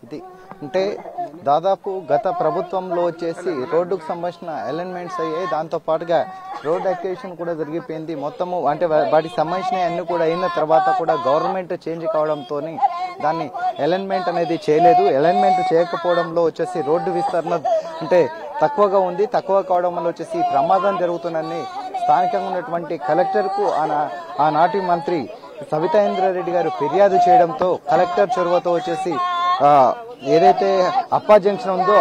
ఇది అంటే దాదాపు గత ప్రభుత్వంలో వచ్చేసి రోడ్డుకు సంబంధించిన అలైన్మెంట్స్ అయ్యాయి. దాంతో పాటుగా రోడ్ అక్విజిషన్ కూడా జరిగిపోయింది. మొత్తము అంటే వాటికి సంబంధించిన అన్ని కూడా అయిన తర్వాత కూడా గవర్నమెంట్ చేంజ్ కావడంతో దాన్ని అలైన్మెంట్ అనేది చేయలేదు. అలైన్మెంట్ చేయకపోవడంలో వచ్చేసి రోడ్డు విస్తరణ అంటే తక్కువగా ఉంది. తక్కువ కావడం వల్ల వచ్చేసి ప్రమాదం జరుగుతుందని స్థానికంగా ఉన్నటువంటి కలెక్టర్కు ఆనాటి మంత్రి సబితా ఇంద్రారెడ్డి గారు ఫిర్యాదు చేయడంతో కలెక్టర్ చొరవతో వచ్చేసి ఏదైతే అప్పా జంక్షన్ ఉందో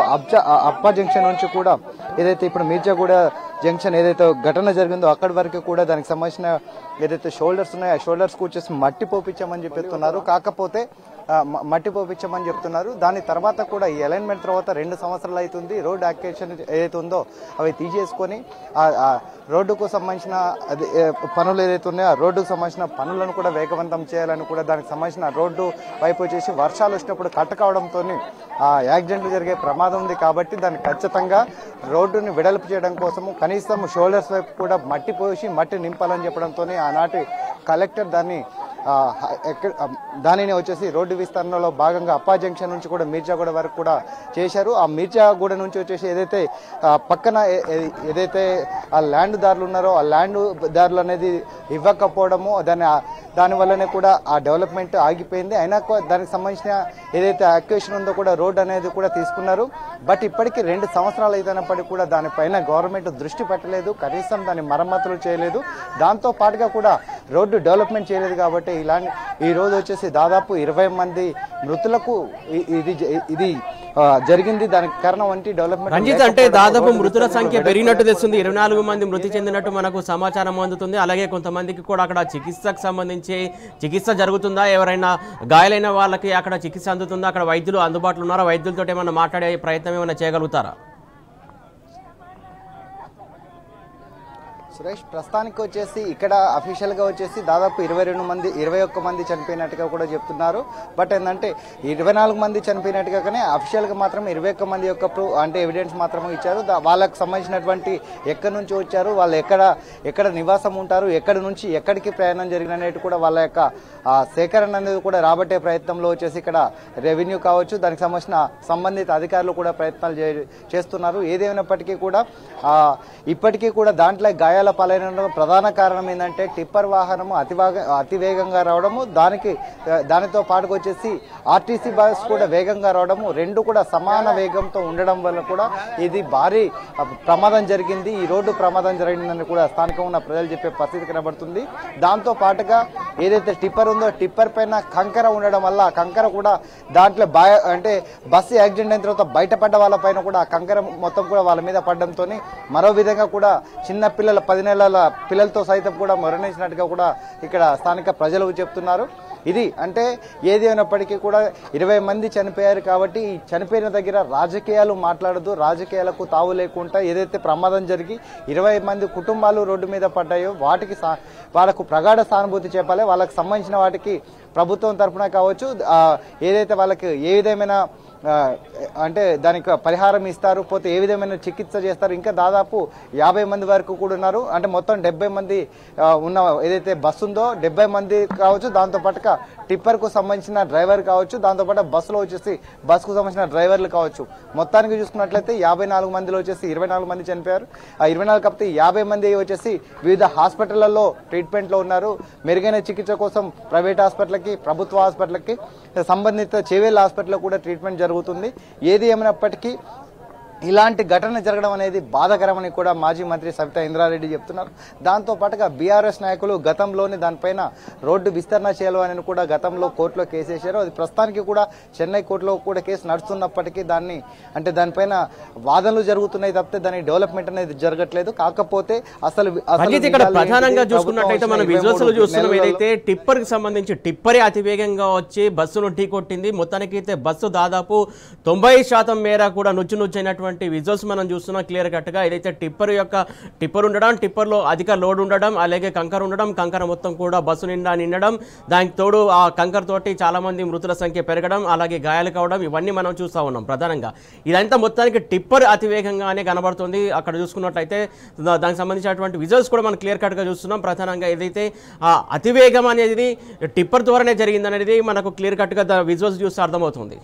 అప్పా జంక్షన్ నుంచి కూడా ఏదైతే ఇప్పుడు మీర్జాగూడ జంక్షన్ ఏదైతే ఘటన జరిగిందో అక్కడి వరకు కూడా దానికి సంబంధించిన ఏదైతే షోల్డర్స్ ఉన్నాయో ఆ షోల్డర్స్ కు వచ్చేసి మట్టి పోపించామని చెప్తున్నారు. కాకపోతే మట్టి పోపించామని చెప్తున్నారు. దాని తర్వాత కూడా ఈ అలైన్మెంట్ తర్వాత 2 సంవత్సరాలు అవుతుంది. రోడ్ అక్విజిషన్ ఏదైతే ఉందో అవి తీసేసుకొని రోడ్డుకు సంబంధించిన పనులు ఏదైతే ఉన్నాయో ఆ రోడ్డుకు సంబంధించిన పనులను కూడా వేగవంతం చేయాలని కూడా దానికి సంబంధించిన రోడ్డు వైపు వచ్చేసి వర్షాలు వచ్చినప్పుడు కట్ట కావడంతో యాక్సిడెంట్లు జరిగే ప్రమాదం ఉంది. కాబట్టి దాన్ని ఖచ్చితంగా రోడ్డుని వెడల్పు చేయడం కోసము కనీసం షోల్డర్స్ వైపు కూడా మట్టి పోసి మట్టి నింపాలని చెప్పడంతో ఆనాటి కలెక్టర్ దానిని వచ్చేసి రోడ్డు విస్తరణలో భాగంగా అప్పా జంక్షన్ నుంచి కూడా మీర్జాగూడ వరకు కూడా చేశారు. ఆ మీర్జాగూడ నుంచి వచ్చేసి ఏదైతే పక్కన ఏదైతే ఆ ల్యాండ్ దారులు ఉన్నారో ఆ ల్యాండ్ దారులు అనేది ఇవ్వకపోవడము దాని వల్లనే కూడా ఆ డెవలప్మెంట్ ఆగిపోయింది. అయినా దానికి సంబంధించిన ఏదైతే అక్విజిషన్ ఉందో కూడా రోడ్ అనేది కూడా తీసుకున్నారు. బట్ ఇప్పటికీ 2 సంవత్సరాలు అయినప్పటికీ కూడా దానిపైన గవర్నమెంట్ దృష్టి పెట్టలేదు. కనీసం దాని మరమ్మతులు చేయలేదు. దాంతో పాటుగా కూడా రోడ్డు డెవలప్మెంట్ చేయలేదు. కాబట్టి ఈ రోజు వచ్చేసి దాదాపు 20 మంది మృతులకు ఇది జరిగింది. దానికి కారణం వంటి డెవలప్మెంట్ రంజిత్ అంటే దాదాపు మృతుల సంఖ్య పెరిగినట్టు తెస్తుంది. 24 మంది మృతి చెందినట్టు మనకు సమాచారం అందుతుంది. అలాగే కొంతమందికి కూడా అక్కడ చికిత్సకు సంబంధించి చికిత్స జరుగుతుందా, ఎవరైనా గాయాలైన వాళ్ళకి అక్కడ చికిత్స అందుతుందా, అక్కడ వైద్యులు అందుబాటులో ఉన్నారా, వైద్యులతో ఏమైనా మాట్లాడే ప్రయత్నం ఏమైనా చేయగలుగుతారా? సురేష్, ప్రస్తుతానికి వచ్చేసి ఇక్కడ అఫీషియల్ గా వచ్చేసి దాదాపు 21 మంది చనిపోయినట్టుగా కూడా చెప్తున్నారు. బట్ ఏంటంటే 24 మంది చనిపోయినట్టుగా కానీ అఫీషియల్ గా మాత్రం 21 మంది యొక్క అంటే ఎవిడెన్స్ మాత్రమే ఇచ్చారు. వాళ్ళకు సంబంధించినటువంటి ఎక్కడి నుంచి వచ్చారు, వాళ్ళు ఎక్కడ నివాసం ఉంటారు, ఎక్కడి నుంచి ఎక్కడికి ప్రయాణం జరిగినట్టు కూడా వాళ్ళ యొక్క సేకరణ అనేది కూడా రాబట్టే ప్రయత్నంలో వచ్చేసి ఇక్కడ రెవెన్యూ కావచ్చు, దానికి సంబంధించిన సంబంధిత అధికారులు కూడా ప్రయత్నాలు చేస్తున్నారు. ఏదేమైనప్పటికీ కూడా ఇప్పటికీ కూడా దాంట్లో గాయాల పాలైన ప్రధాన కారణం ఏంటంటే టిప్పర్ వాహనము అతి వేగంగా రావడము, దానితో పాటుకు వచ్చేసి ఆర్టీసీ బస్ కూడా వేగంగా రావడము, 2 కూడా సమాన వేగంతో ఉండడం వల్ల కూడా ఇది భారీ ప్రమాదం జరిగింది. ఈ రోడ్డు ప్రమాదం జరిగిందని కూడా స్థానికంగా ఉన్న ప్రజలు చెప్పే పరిస్థితి కనబడుతుంది. దాంతో పాటుగా ఏదైతే టిప్పర్ ఉందో టిప్పర్ పైన కంకర ఉండడం వల్ల కంకర కూడా దాంట్లో అంటే బస్సు యాక్సిడెంట్ అయిన తర్వాత బయటపడ్డ వాళ్ళ పైన కూడా ఆ కంకర మొత్తం కూడా వాళ్ళ మీద పడడంతో మరో విధంగా కూడా చిన్న పిల్లల 10 నెలల పిల్లలతో సైతం కూడా మరణించినట్టుగా కూడా ఇక్కడ స్థానిక ప్రజలు చెప్తున్నారు. ఇది అంటే ఏది అయినప్పటికీ కూడా 20 మంది చనిపోయారు. కాబట్టి ఈ చనిపోయిన దగ్గర రాజకీయాలు మాట్లాడదు, రాజకీయాలకు తావు లేకుండా ఏదైతే ప్రమాదం జరిగి 20 మంది కుటుంబాలు రోడ్డు మీద పడ్డాయో వాళ్ళకు ప్రగాఢ సానుభూతి చెప్పాలి. వాళ్ళకి సంబంధించిన వాటికి ప్రభుత్వం తరఫున కావచ్చు, ఏదైతే వాళ్ళకి ఏ విధమైన అంటే దానికి పరిహారం ఇస్తారు, పోతే ఏ విధమైన చికిత్స చేస్తారు. ఇంకా దాదాపు 50 మంది వరకు కూడా ఉన్నారు. అంటే మొత్తం 70 మంది ఉన్న ఏదైతే బస్సు ఉందో 70 మంది కావచ్చు, దాంతోపాటుగా టిప్పర్కు సంబంధించిన డ్రైవర్ కావచ్చు, దాంతోపాటు బస్సులో వచ్చేసి బస్సుకు సంబంధించిన డ్రైవర్లు కావచ్చు. మొత్తానికి చూసుకున్నట్లయితే 54 మందిలో వచ్చేసి 24 మంది చనిపోయారు. ఆ 24 కాకపోతే 50 మంది వచ్చేసి వివిధ హాస్పిటళ్లలో ట్రీట్మెంట్లో ఉన్నారు. మెరుగైన చికిత్స కోసం ప్రైవేట్ హాస్పిటల్కి, ప్రభుత్వ హాస్పిటల్కి, సంబంధిత చేవేళ్ళ హాస్పిటల్లో కూడా ట్రీట్మెంట్ జరుగుతుంది. ఏది ఏమైనప్పటికీ ఇలాంటి ఘటన జరగడం అనేది బాధాకరమని కూడా మాజీ మంత్రి సబితా ఇంద్రారెడ్డి చెప్తున్నారు. దాంతో పాటుగా బీఆర్ఎస్ నాయకులు గతంలోని దానిపైన రోడ్డు విస్తరణ చేయాలని కూడా గతంలో కోర్టులో కేసు వేశారు. అది ప్రస్తుతానికి కూడా చెన్నై కోర్టులో కూడా కేసు నడుస్తున్నప్పటికీ దానిపైన వాదనలు జరుగుతున్నాయి తప్పితే దాని డెవలప్మెంట్ అనేది జరగట్లేదు. కాకపోతే అసలు ఇక్కడ ప్రధానంగా చూసుకున్నట్లయితే మనం విజువల్స్ లో చూస్తున్నాం. ఏదైతే టిప్పర్ కి సంబంధించి టిప్పరే అతివేగంగా వచ్చి బస్సును ఢీకొట్టింది. మొత్తానికి అయితే బస్సు దాదాపు 90% మేర కూడా నుచ్చునైనటువంటి సంబంధించినటువంటి విజువల్స్ మనం చూస్తున్నాం క్లియర్ కట్గా. ఏదైతే టిప్పర్ ఉండడం, టిప్పర్లో అధిక లోడ్ ఉండడం, అలాగే కంకర ఉండడం, కంకర మొత్తం కూడా బస్సు నిండా నిండడం, దానికి తోడు ఆ కంకర తోటి చాలా మంది మృతుల సంఖ్య పెరగడం, అలాగే గాయాలు కావడం, ఇవన్నీ మనం చూస్తూ ఉన్నాం ప్రధానంగా. ఇదంతా మొత్తానికి టిప్పర్ అతివేగంగానే కనబడుతుంది. అక్కడ చూసుకున్నట్లయితే దానికి సంబంధించినటువంటి విజువల్స్ కూడా మనం క్లియర్ కట్గా చూస్తున్నాం. ప్రధానంగా ఏదైతే అతివేగం అనేది టిప్పర్ ద్వారానే జరిగిందనేది మనకు క్లియర్ కట్గా విజువల్స్ చూస్తే అర్థమవుతుంది.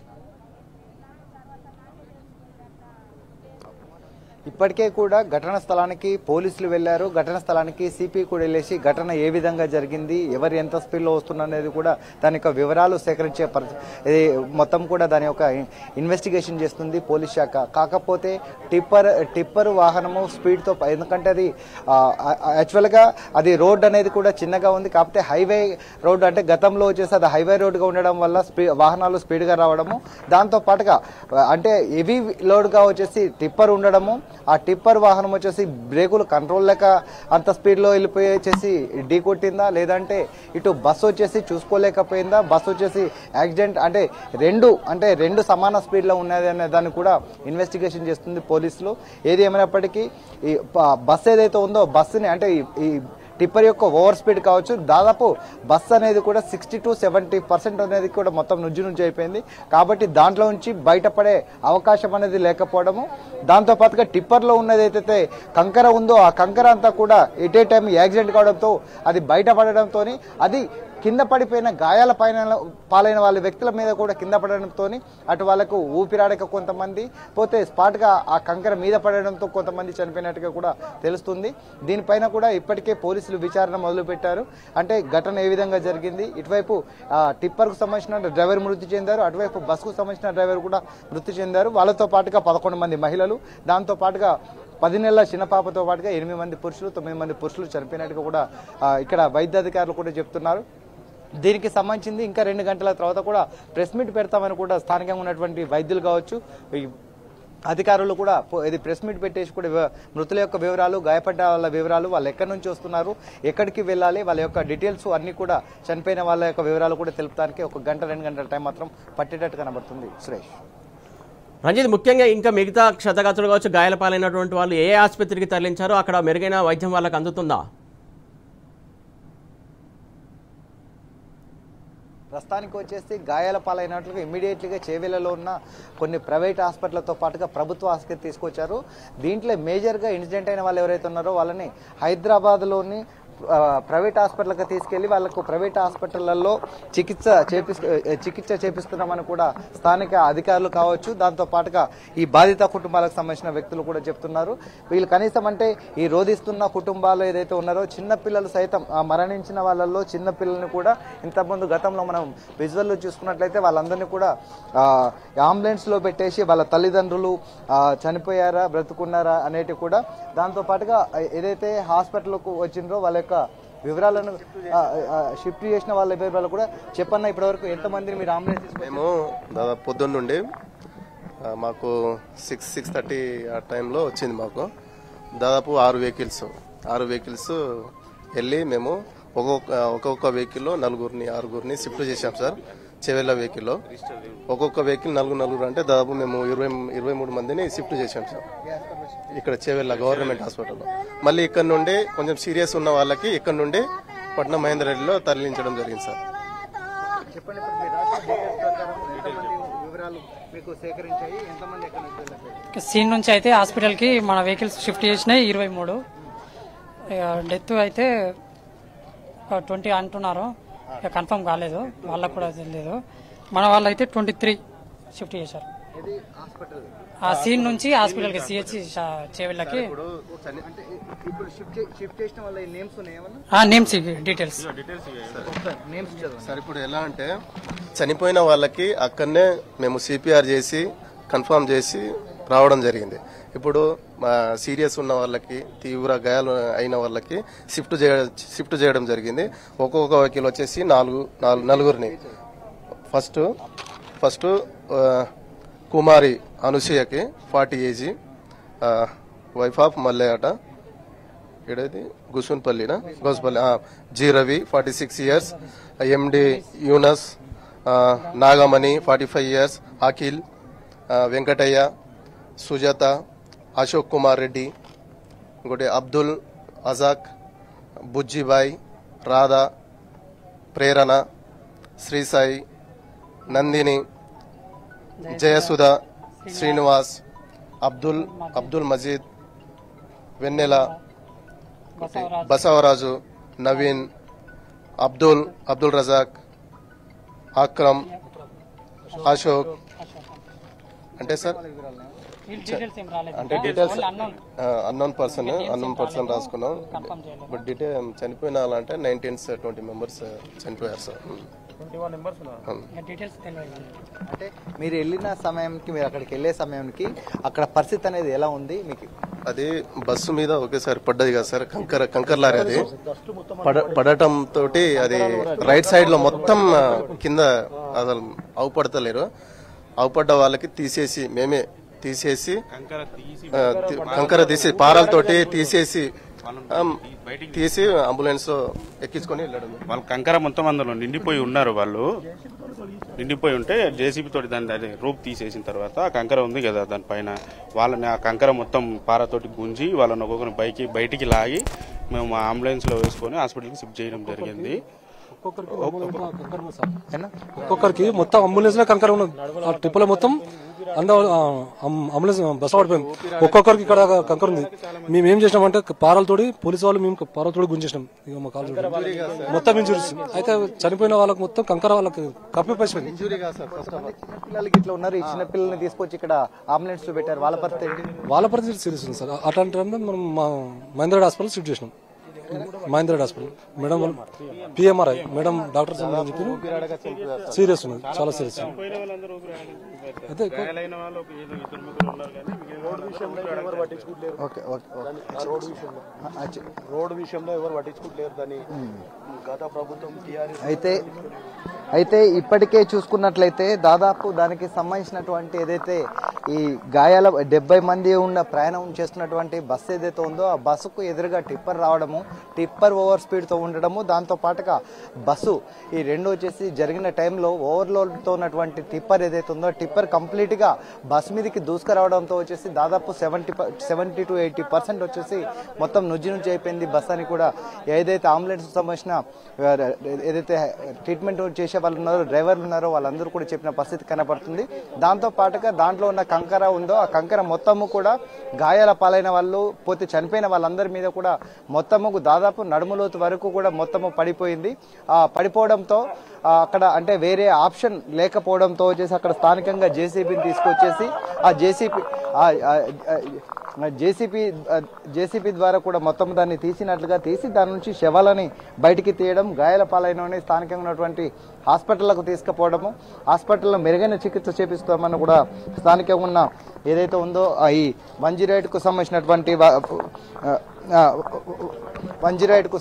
ఇప్పటికే కూడా ఘటన స్థలానికి పోలీసులు వెళ్లారు. ఘటన స్థలానికి సిపి కూడా వెళ్ళేసి ఘటన ఏ విధంగా జరిగింది, ఎవరు ఎంత స్పీడ్లో వస్తున్నది కూడా దాని యొక్క వివరాలు సేకరించే మొత్తం కూడా దాని యొక్క ఇన్వెస్టిగేషన్ చేస్తుంది పోలీస్ శాఖ. కాకపోతే టిప్పర్ వాహనము స్పీడ్తో, ఎందుకంటే అది యాక్చువల్గా అది రోడ్ అనేది కూడా చిన్నగా ఉంది. కాకపోతే హైవే రోడ్ అంటే గతంలో వచ్చేసి అది హైవే రోడ్గా ఉండడం వల్ల వాహనాలు స్పీడ్గా రావడము, దాంతో పాటుగా అంటే హెవీ లోడ్గా వచ్చేసి టిప్పర్ ఉండడము, ఆ టిప్పర్ వాహనం వచ్చేసి బ్రేకులు కంట్రోల్ లేక అంత స్పీడ్లో వెళ్ళిపోయి వచ్చేసి ఢీ కొట్టిందా, లేదంటే ఇటు బస్సు వచ్చేసి చూసుకోలేకపోయిందా, బస్సు వచ్చేసి యాక్సిడెంట్ అంటే రెండు సమాన స్పీడ్లో ఉన్నది అనే దాన్ని కూడా ఇన్వెస్టిగేషన్ చేస్తుంది పోలీసులు. ఏది ఏమైనప్పటికీ ఈ బస్సు ఏదైతే ఉందో బస్సుని అంటే ఈ టిప్పర్ యొక్క ఓవర్ స్పీడ్ కావచ్చు, దాదాపు బస్సు అనేది కూడా 60 to 70% అనేది కూడా మొత్తం నుంచి అయిపోయింది. కాబట్టి దాంట్లో నుంచి బయటపడే అవకాశం అనేది లేకపోవడము, దాంతోపాటుగా టిప్పర్లో ఉన్నది ఏదైతే కంకర ఉందో ఆ కంకర అంతా కూడా ఎట్ ఏ టైం యాక్సిడెంట్ కావడంతో అది బయటపడడంతో అది కింద పడిపోయిన గాయాల పాలైన వాళ్ళ వ్యక్తుల మీద కూడా కింద పడడంతో అటు వాళ్ళకు ఊపిరాడక కొంతమంది పోతే స్పాట్గా ఆ కంకర మీద పడడంతో కొంతమంది చనిపోయినట్టుగా కూడా తెలుస్తుంది. దీనిపైన కూడా ఇప్పటికే పోలీసులు విచారణ మొదలుపెట్టారు. అంటే ఘటన ఏ విధంగా జరిగింది, ఇటువైపు టిప్పర్కు సంబంధించిన డ్రైవర్ మృతి చెందారు, అటువైపు బస్సుకు సంబంధించిన డ్రైవర్ కూడా మృతి చెందారు. వాళ్ళతో పాటుగా 11 మంది మహిళలు, దాంతో పాటుగా 10 నెలల చిన్న పాపతో పాటుగా 8 మంది పురుషులు, 9 మంది పురుషులు చనిపోయినట్టుగా కూడా ఇక్కడ వైద్యాధికారులు కూడా చెప్తున్నారు. దీనికి సంబంధించింది ఇంకా 2 గంటల తర్వాత కూడా ప్రెస్ మీట్ పెడతామని కూడా స్థానికంగా ఉన్నటువంటి వైద్యులు కావచ్చు, అధికారులు కూడా ఇది ప్రెస్ మీట్ పెట్టేసి కూడా మృతుల యొక్క వివరాలు, గాయపడ్డ వాళ్ళ వివరాలు, వాళ్ళు ఎక్కడి నుంచి వస్తున్నారు, ఎక్కడికి వెళ్ళాలి, వాళ్ళ యొక్క డీటెయిల్స్ అన్ని కూడా చనిపోయిన వాళ్ళ యొక్క వివరాలు కూడా తెలుపడానికి 1 గంట 2 గంటల టైం మాత్రం పట్టేటట్టు కనబడుతుంది. సురేష్, రంజిత్, ముఖ్యంగా ఇంకా మిగతా క్షతగాత్రులు కావచ్చు, గాయాల పాలైనటువంటి వాళ్ళు ఏ ఆసుపత్రికి తరలించారో అక్కడ మెరుగైన వైద్యం వాళ్ళకి అందుతుందా? ప్రస్తుతానికి వచ్చేసి గాయాల పాలైనట్లుగా ఇమ్మీడియట్లీగా చేవెళ్లలో ఉన్న కొన్ని ప్రైవేట్ హాస్పిటళ్లతో పాటుగా ప్రభుత్వ ఆసుపత్రికి తీసుకొచ్చారు. దీంట్లో మేజర్గా ఇన్సిడెంట్ అయిన వాళ్ళు ఎవరైతే ఉన్నారో వాళ్ళని హైదరాబాద్లోని ప్రైవేట్ హాస్పిటల్కి తీసుకెళ్లి వాళ్ళకు ప్రైవేట్ హాస్పిటళ్లలో చికిత్స చేపిస్తున్నామని కూడా స్థానిక అధికారులు కావచ్చు, దాంతో పాటుగా ఈ బాధిత కుటుంబాలకు సంబంధించిన వ్యక్తులు కూడా చెప్తున్నారు. వీళ్ళు కనీసం అంటే ఈ రోధిస్తున్న కుటుంబాలు ఏదైతే ఉన్నారో చిన్నపిల్లలు సైతం మరణించిన వాళ్ళల్లో చిన్నపిల్లల్ని కూడా ఇంతకుముందు గతంలో మనం విజువల్లో చూసుకున్నట్లయితే వాళ్ళందరినీ కూడా అంబులెన్స్లో పెట్టేసి వాళ్ళ తల్లిదండ్రులు చనిపోయారా బ్రతుకున్నారా అనేటివి కూడా, దాంతో పాటుగా ఏదైతే హాస్పిటల్కు వచ్చిందో వాళ్ళ యొక్క వివరాలను షిఫ్ట్ చేసిన వాళ్ళ వివరాలు కూడా చెప్పన్నా. ఇప్పటివరకు ఎంతమందిని మీరు అంబులెన్స్? మేము దాదాపు పొద్దున్న నుండి మాకు 6:30 ఆ టైంలో వచ్చింది. మాకు దాదాపు 6 వెహికల్స్ వెళ్ళి మేము ఒక్కొక్క వెహికల్లో 4-6 షిఫ్ట్ చేశాం సార్. చెవెళ్ళ వెహికల్లో ఒక్కొక్క వెహికల్ 4 అంటే దాదాపు మేము 23 మందిని షిఫ్ట్ చేశాం సార్ ఇక్కడ చెవెళ్ళ గవర్నమెంట్ హాస్పిటల్లో. మళ్ళీ ఇక్కడ నుండి కొంచెం సీరియస్ ఉన్న వాళ్ళకి ఇక్కడ నుండి పట్నం మహేందర్ రెడ్డిలో తరలించడం జరిగింది సార్. సీన్ నుంచి అయితే హాస్పిటల్కి మన వెహికల్స్ షిఫ్ట్ చేసినాయి 23. డెత్ అయితే 20 అంటున్నారు, కన్ఫర్మ్ కాలేదు, వాళ్ళకు కూడా తెలియదు. మన వాళ్ళు అయితే 23 షిఫ్ట్ చేశారు. ఆ సీన్ నుంచి హాస్పిటల్కి సిహెచ్ చేవెళ్ళకి నేమ్స్ డీటెయిల్స్ సార్. ఇప్పుడు ఎలా అంటే చనిపోయిన వాళ్ళకి అక్కడనే మేము సిపిఆర్ చేసి కన్ఫర్మ్ చేసి రావడం జరిగింది. ఇప్పుడు సీరియస్ ఉన్న వాళ్ళకి, తీవ్ర గాయాలు అయిన వాళ్ళకి షిఫ్ట్ చేయడం జరిగింది. ఒక్కొక్క వెహికల్ వచ్చేసి 4 ఫస్ట్ కుమారి అనసూయకి 40 ఏజీ, వైఫ్ ఆఫ్ మల్లయ్యట, ఏడేది Gosupalli, G Ravi 46 years, MD Younus, Nagamani 45 years, Akhil, Venkataiah Sujatha, Ashok Kumar Reddy, ఇంకోటి అబ్దుల్ అజాక్, బుజ్జిబాయ్, రాధా, ప్రేరణ, శ్రీసాయి, నందిని, జయసుధ, శ్రీనివాస్, అబ్దుల్ మజీద్, వెన్నెల, బసవరాజు, నవీన్, అబ్దుల్ రజాక్, అక్రమ్, అశోక్. అంటే సార్ అంటే డీటెయిల్స్ అన్నోన్ పర్సన్ రాసుకున్నాం. బట్ డీటెయిల్ చనిపోయిన వాళ్ళంటే 19-20 మెంబర్స్ చనిపోయారు సార్. అంటే మీరు వెళ్ళిన సమయానికి, మీరు అక్కడికి వెళ్ళే సమయానికి అక్కడ పరిస్థితి అనేది ఎలా ఉంది మీకు? అది బస్సు మీద ఒకేసారి పడ్డది కదా సార్, కంకర్ లారీ. అది పడటం తోటి అది రైట్ సైడ్ లో మొత్తం కింద అసలు అవుపడతలేరు. అవుపడ్డ వాళ్ళకి మేమే తీసేసి కంకర తీసి పారాలతోటి తీసి అంబులెన్స్ ఎక్కించుకొని వెళ్ళడం. వాళ్ళు కంకర మొత్తం అందులో నిండిపోయి ఉన్నారు. వాళ్ళు నిండిపోయి ఉంటే జేసీబీ తోటి దాన్ని రూప్ తీసేసిన తర్వాత ఆ కంకర ఉంది కదా దానిపైన వాళ్ళని ఆ కంకర మొత్తం పారతోటి గుంజి వాళ్ళని ఒక్కొక్కరిని బయటికి లాగి మేము అంబులెన్స్ లో వేసుకొని హాస్పిటల్కి షిఫ్ట్ చేయడం జరిగింది. ఒక్కొక్కరికి మొత్తం అంబులెన్స్ లో కంకర ఉన్నది. ఆ ట్రిప్పులో మొత్తం అంబులెన్స్ బస్ పడిపోయింది. ఒక్కొక్కరికి ఇక్కడ కంకర ఉంది. మేము ఏం చేసినామంటే పారాలతోటి పోలీసు వాళ్ళు మేము పారాలతోటి గుంజేసినాం. ఇక మా కాలు మొత్తం ఇంజురీస్. అయితే చనిపోయిన వాళ్ళకి మొత్తం కంకర వాళ్ళకి కప్పిపోయింది. పిల్లలకి ఇట్లా ఉన్నారు. ఈ చిన్న పిల్లల్ని తీసుకొచ్చి ఇక్కడ అంబులెన్స్ లో పెట్టారు. వాళ్ళ పరిస్థితి సీరియస్ ఉంది సార్. అట్లాంటి మనం మా మహేంద్ర హాస్పిటల్ షిఫ్ట్ చేసినాం. Mahendra hospital madam PMRI madam doctor చెప్పి సీరియస్ ఉన్నది, చాలా సీరియస్. అయితే రోడ్ విషయంలో ఎవరు పట్టించుకుంటలేరు దాన్ని గత ప్రభుత్వం అయితే ఇప్పటికే చూసుకున్నట్లయితే దాదాపు దానికి సంబంధించినటువంటి ఏదైతే ఈ గాయాల 70 మంది ఉన్న ప్రయాణం చేస్తున్నటువంటి బస్సు ఏదైతే ఉందో ఆ బస్సుకు ఎదురుగా టిప్పర్ రావడము, టిప్పర్ ఓవర్ స్పీడ్తో ఉండడము, దాంతో పాటుగా బస్సు ఈ రెండు వచ్చేసి జరిగిన టైంలో ఓవర్లోడ్తో ఉన్నటువంటి టిప్పర్ ఏదైతే ఉందో టిప్పర్ కంప్లీట్గా బస్సు మీదకి దూసుకురావడంతో వచ్చేసి దాదాపు 70 to 80% వచ్చేసి మొత్తం నుంచి అయిపోయింది బస్ అని కూడా ఏదైతే అంబులెన్స్ సంబంధించిన ఏదైతే ట్రీట్మెంట్ చేసే వాళ్ళు ఉన్నారో, డ్రైవర్లు ఉన్నారో వాళ్ళందరూ కూడా చెప్పిన పరిస్థితి కనబడుతుంది. దాంతో పాటుగా దాంట్లో ఉన్న కంకర ఉందో ఆ కంకర మొత్తము కూడా గాయాల పాలైన వాళ్ళు పోతే చనిపోయిన వాళ్ళందరి మీద కూడా మొత్తము దాదాపు నడుములోతు వరకు కూడా మొత్తము పడిపోయింది. ఆ పడిపోవడంతో అక్కడ అంటే వేరే ఆప్షన్ లేకపోవడంతో వచ్చేసి అక్కడ స్థానికంగా జేసీబీని తీసుకొచ్చేసి ఆ జేసీపీ ద్వారా కూడా మొత్తం దాన్ని తీసినట్లుగా తీసి దాని నుంచి శవాలని బయటికి తీయడం, గాయాల పాలైన స్థానికంగా ఉన్నటువంటి హాస్పిటళ్లకు తీసుకుపోవడము, హాస్పిటల్లో మెరుగైన చికిత్స చేపిస్తామని కూడా స్థానికంగా ఉన్న ఏదైతే ఉందో ఈ మంజిరైడ్కు సంబంధించినటువంటి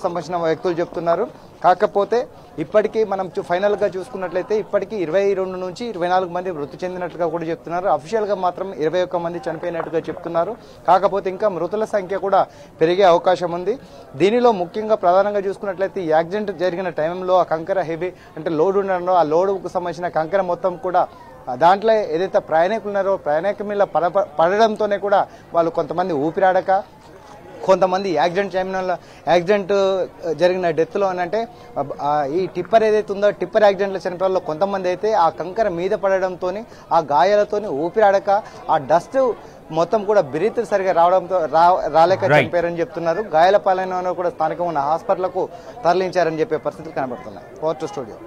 సంబంధించిన వ్యక్తులు చెప్తున్నారు. కాకపోతే ఇప్పటికీ మనం ఫైనల్గా చూసుకున్నట్లయితే ఇప్పటికీ 22 నుంచి 24 మంది మృతి చెందినట్టుగా కూడా చెప్తున్నారు. అఫీషియల్గా మాత్రం 21 మంది చనిపోయినట్టుగా చెప్తున్నారు. కాకపోతే ఇంకా మృతుల సంఖ్య కూడా పెరిగే అవకాశం ఉంది. దీనిలో ముఖ్యంగా ప్రధానంగా చూసుకున్నట్లయితే ఈ యాక్సిడెంట్ జరిగిన టైంలో ఆ కంకర హెవీ అంటే లోడ్ ఉండడంలో ఆ లోడుకు సంబంధించిన కంకర మొత్తం కూడా దాంట్లో ఏదైతే ప్రయాణికులు ఉన్నారో ప్రయాణికుల మీద పడడంతోనే కూడా వాళ్ళు కొంతమంది ఊపిరాడక, కొంతమంది యాక్సిడెంట్ జరిగిన డెత్లో అంటే ఈ టిప్పర్ ఏదైతే ఉందో టిప్పర్ యాక్సిడెంట్లో చనిపోయిన వాళ్ళు కొంతమంది అయితే ఆ కంకర మీద పడడంతో ఆ గాయాలతోని ఊపిరాడక ఆ డస్ట్ మొత్తం కూడా బ్రీత్ సరిగా రాలేక చనిపోయారని చెప్తున్నారు. గాయాల పాలైన కూడా స్థానికంగా ఉన్న హాస్పిటల్కు తరలించారని చెప్పే పరిస్థితులు కనబడుతున్నాయి. Court studio.